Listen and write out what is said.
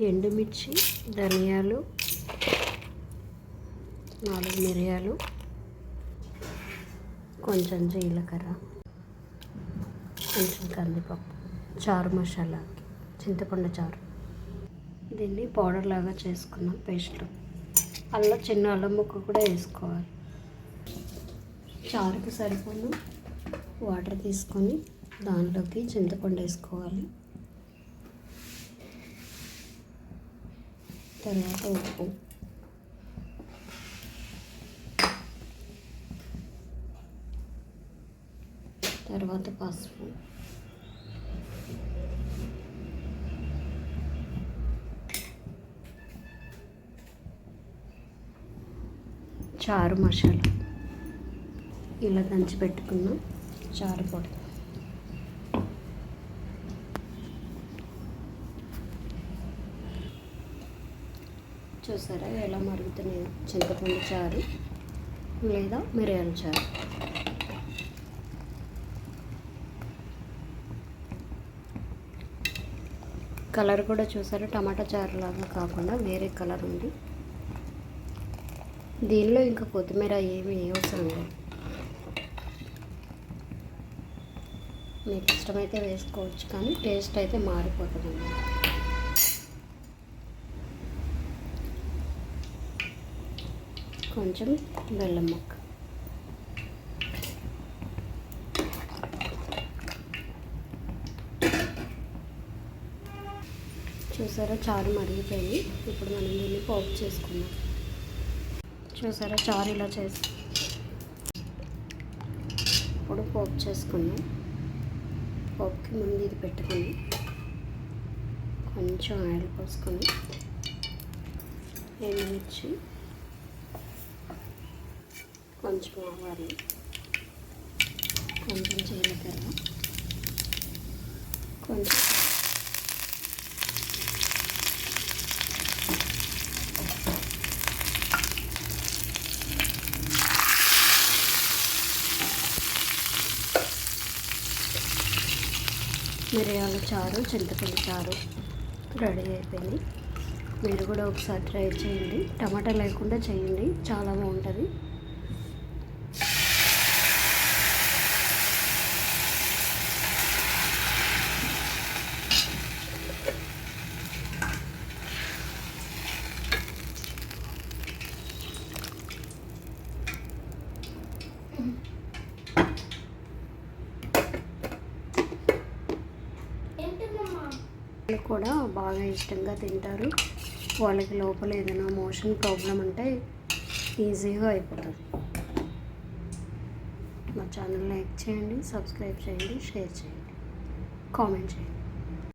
ఎండుమిర్చి, ధనియాలు, 4 మిరియాలు, కొంచెం జీలకర్ర, కొంచెం కందిపప్పు, చారు మసాలా, చింతపండు చారు. దీన్ని పౌడర్ లాగా చేసుకున్నాం పేస్ట్. చిన్న అల్లం ముక్క కూడా వేసుకోవాలి. చారుకి సరిపోను వాటర్ తీసుకొని దాంట్లోకి చింతపండు వేసుకోవాలి. తర్వాత ఉప్పు, తర్వాత పసుపు, చారు మసాలా, ఇలా దంచి పెట్టుకున్న చారు పొడి. చూసారా ఎలా మరుగుతున్నాయి? చింతపండు చారు లేదా మిరియాల చారు. కలర్ కూడా చూసారా, టమాటా చారు లాగా కాకుండా వేరే కలర్ ఉంది. దీనిలో ఇంకా కొత్తిమీర ఏమి అవసరం లేదు. మీకు ఇష్టమైతే వేసుకోవచ్చు, కానీ టేస్ట్ అయితే మారిపోతుంది. కొంచెం బెల్లం ముక్క. చూసారా చారు మరిగిపోయింది. ఇప్పుడు మనం దీన్ని పోపు చేసుకుందాం. చూసారా చారు ఇలా చేసి ఇప్పుడు పోపు చేసుకున్నాం. పోపుకి ముందు ఇది పెట్టుకొని కొంచెం ఆయిల్ పోసుకొని ఎండుమిర్చి, కొంచెం ఆవాలు, కొంచెం జీలకర్ర, కొంచెం మిరియాల చారు, చింతపండు చారు రెడీ అయిపోయింది. మీరు కూడా ఒకసారి ట్రై చేయండి. టమాటా లేకుండా చేయండి, చాలా బాగుంటుంది. కూడా బాగా ఇష్టంగా తింటారు. వాళ్ళకి లోపల ఏదైనా మోషన్ ప్రాబ్లం ఉంటే ఈజీగా అయిపోతుంది. మా ఛానల్ లైక్ చేయండి, సబ్స్క్రైబ్ చేయండి, షేర్ చేయండి, కామెంట్ చేయండి.